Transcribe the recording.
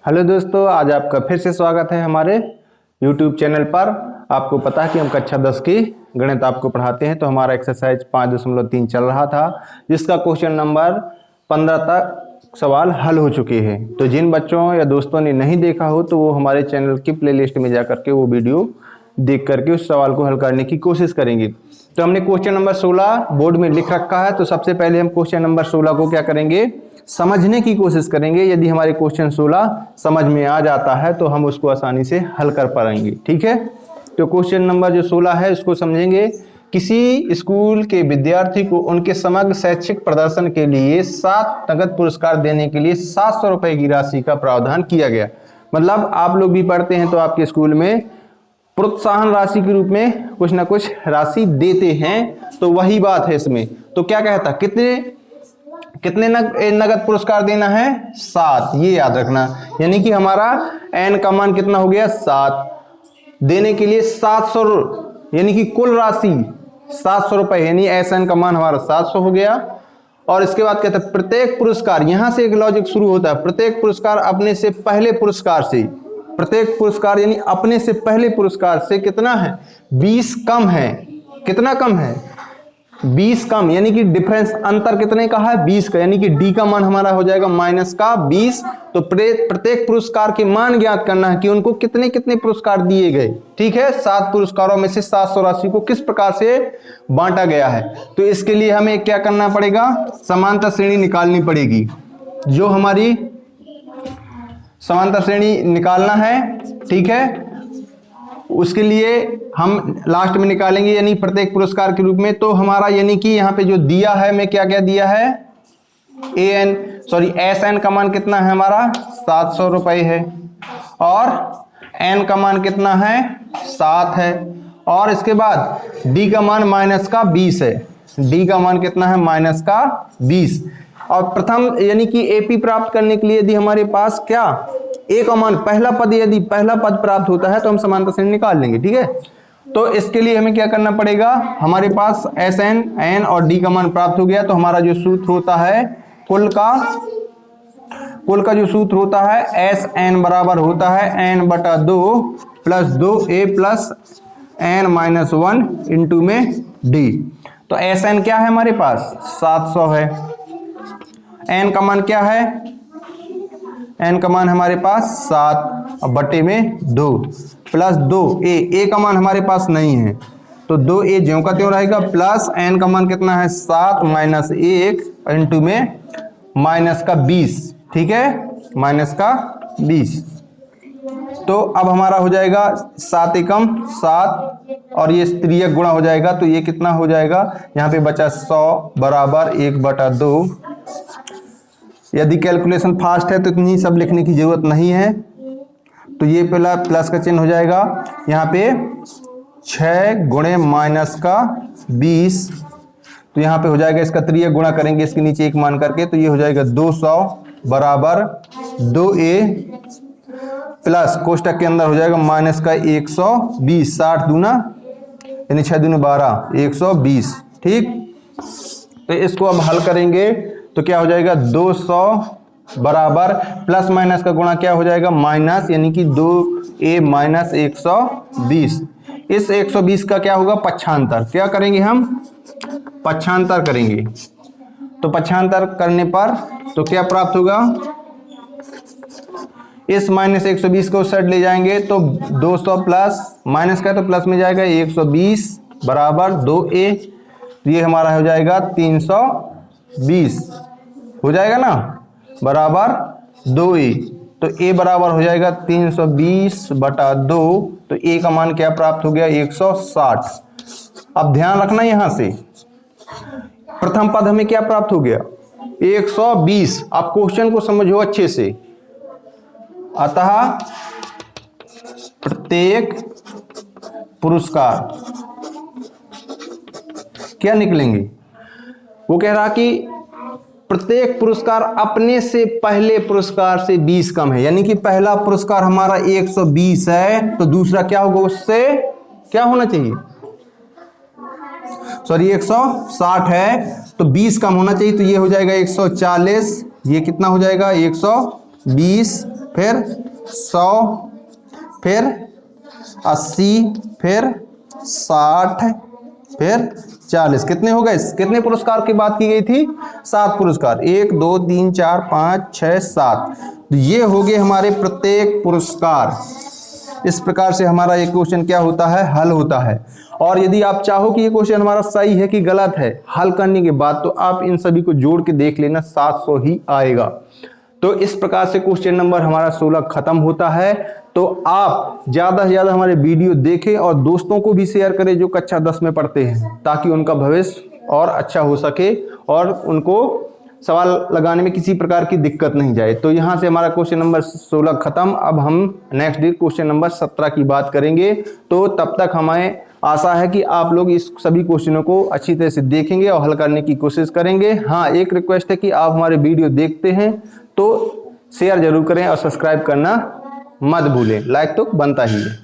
Hello दोस्तों, आज आपका फिर से स्वागत है हमारे YouTube चैनल पर। आपको पता है कि हम कक्षा 10 की गणित आपको पढ़ाते हैं, तो हमारा एक्सरसाइज 5.3 चल रहा था, जिसका क्वेश्चन नंबर 15 तक सवाल हल हो चुके हैं। तो जिन बच्चों या दोस्तों ने नहीं देखा हो तो वो हमारे चैनल की प्लेलिस्ट में जा करके वो वीडियो देख करके उस सवाल को हल करने की कोशिश करेंगे। तो हमने क्वेश्चन नंबर 16 बोर्ड में लिख रखा है, तो सबसे पहले हम क्वेश्चन नंबर 16 को क्या करेंगे, समझने की कोशिश करेंगे। यदि हमारे क्वेश्चन 16 समझ में आ जाता है तो हम उसको आसानी से हल कर पाएंगे। ठीक है, तो क्वेश्चन नंबर जो 16 है उसको समझेंगे। किसी स्कूल के विद्यार्थी को उनके समग्र शैक्षिक प्रदर्शन के लिए 7 नगद पुरस्कार देने के लिए 700 रुपए की राशि का प्रावधान किया गया। मतलब आप लोग भी पढ़ते हैं तो आपके स्कूल में प्रोत्साहन राशि के रूप में कुछ ना कुछ राशि देते हैं, तो वही बात है इसमें। तो क्या कहता, कितने नगद पुरस्कार देना है, 7, ये याद रखना। यानी कि हमारा n का मान कितना हो गया, 7, देने के लिए 700, यानी कि कुल राशि 700 रुपए, यानी SN का मान हमारा 700 हो गया। और इसके बाद कहते हैं प्रत्येक पुरस्कार, यहां से एक लॉजिक शुरू होता है, प्रत्येक पुरस्कार अपने से पहले पुरस्कार से, प्रत्येक पुरस्कार यानी अपने से पहले पुरस्कार से कितना है, 20 कम है। कितना कम है, 20 कम, यानी कि डिफरेंस अंतर कितने का है, 20 का, यानी कि डी का मान हमारा हो जाएगा माइनस का 20। तो प्रत्येक पुरस्कार के मान ज्ञात करना है कि उनको कितने कितने पुरस्कार दिए गए। ठीक है, 7 पुरस्कारों में से 700 राशि को किस प्रकार से बांटा गया है। तो इसके लिए हमें क्या करना पड़ेगा, समांतर श्रेणी निकालनी पड़ेगी। जो हमारी समांतर श्रेणी निकालना है, ठीक है, उसके लिए हम लास्ट में निकालेंगे, यानी प्रत्येक पुरस्कार के रूप में। तो हमारा यानी कि यहाँ पे जो दिया है, मैं क्या क्या दिया है, SN का मान कितना है हमारा, 700 रुपए है, और N का मान कितना है, 7 है, और इसके बाद D का मान माइनस का 20 है। D का मान कितना है, माइनस का 20। और प्रथम यानी कि AP प्राप्त करने के लिए यदि हमारे पास क्या A का मान, पहला पद, यदि पहला पद प्राप्त होता है तो हम समांतर श्रेणी निकाल लेंगे। ठीक है, तो इसके लिए हमें क्या करना पड़ेगा, हमारे पास SN, N और D का मान प्राप्त हो गया। तो हमारा जो सूत्र होता है कुल का जो सूत्र होता है, SN बराबर होता है N/2 plus 2A plus N-1 into में D। तो SN क्या है हमारे पास, 700 है। N का मान क्या है, N का मान हमारे पास 7 और बटे में 2 प्लस 2A का मान हमारे पास नहीं है, तो 2A ज्यों का त्यों रहेगा, प्लस N का मान कितना है, 7 माइनस 1 इंटू में माइनस का 20। ठीक है, माइनस का 20। तो अब हमारा हो जाएगा 7 एकम 7 और ये त्रियक गुणा हो जाएगा, तो ये कितना हो जाएगा, यहाँ पे बचा 100 बराबर 1/2। यदि कैलकुलेशन फास्ट है तो इतनी सब लिखने की जरूरत नहीं है, तो ये पहला प्लस का चिन्ह हो जाएगा। यहाँ पे 6 गुणे माइनस का 20, तो यहाँ पे हो जाएगा, इसका त्रियक गुणा करेंगे इसके नीचे 1 मान करके, तो ये हो जाएगा 200 बराबर 2A प्लस कोष्टक के अंदर हो जाएगा माइनस का 120, 60 दूना यानी 6 दूना 12, 120। ठीक, तो इसको अब हल करेंगे तो क्या हो जाएगा, 200 बराबर प्लस माइनस का गुणा क्या हो जाएगा, माइनस, यानी कि 2A माइनस 120। इस 120 का क्या होगा, पक्षांतर। क्या करेंगे हम, पक्षांतर करेंगे। तो पक्षांतर करने पर तो क्या प्राप्त होगा, इस माइनस 120 को साइड ले जाएंगे तो 200 प्लस माइनस का तो प्लस में जाएगा 120 बराबर 2A, तो ये हमारा हो जाएगा 320 हो जाएगा ना, बराबर 2A। तो A बराबर हो जाएगा 320/2, तो A का मान क्या प्राप्त हो गया, 160। अब ध्यान रखना, यहां से प्रथम पद हमें क्या प्राप्त हो गया, 120। आप क्वेश्चन को समझो अच्छे से। अतः प्रत्येक पुरस्कार क्या निकलेंगे, वो कह रहा कि प्रत्येक पुरस्कार अपने से पहले पुरस्कार से 20 कम है। यानी कि पहला पुरस्कार हमारा 120 है, तो दूसरा क्या होगा, उससे क्या होना चाहिए, 160 है, तो 20 कम होना चाहिए, तो ये हो जाएगा 140। ये कितना हो जाएगा, 120 फिर 100, फिर 80, फिर 60, फिर 40। कितने हो गए? कितने पुरस्कार की बात की गई थी? 7 पुरस्कार। 1 2 3 4 5 6 7। तो ये हो गए हमारे प्रत्येक पुरस्कार। इस प्रकार से हमारा ये क्वेश्चन क्या होता है? हल होता है। और यदि आप चाहो कि ये क्वेश्चन हमारा सही है कि गलत है, हल करने के बाद तो आप इन सभी को जोड़ के देख लेना, 700 ही आएगा। तो इस प्रकार से क्वेश्चन नंबर हमारा 16 खत्म होता है। तो आप ज्यादा से ज्यादा हमारे वीडियो देखें और दोस्तों को भी शेयर करें जो कक्षा 10 में पढ़ते हैं, ताकि उनका भविष्य और अच्छा हो सके और उनको सवाल लगाने में किसी प्रकार की दिक्कत नहीं जाए। तो यहाँ से हमारा क्वेश्चन नंबर 16 खत्म। अब हम नेक्स्ट डे क्वेश्चन नंबर 17 की बात करेंगे। तो तब तक हमें आशा है कि आप लोग इस सभी क्वेश्चनों को अच्छी तरह से देखेंगे और हल करने की कोशिश करेंगे। हाँ, एक रिक्वेस्ट है कि आप हमारे वीडियो देखते हैं तो शेयर जरूर करें और सब्सक्राइब करना मत भूलें। लाइक तो बनता ही है।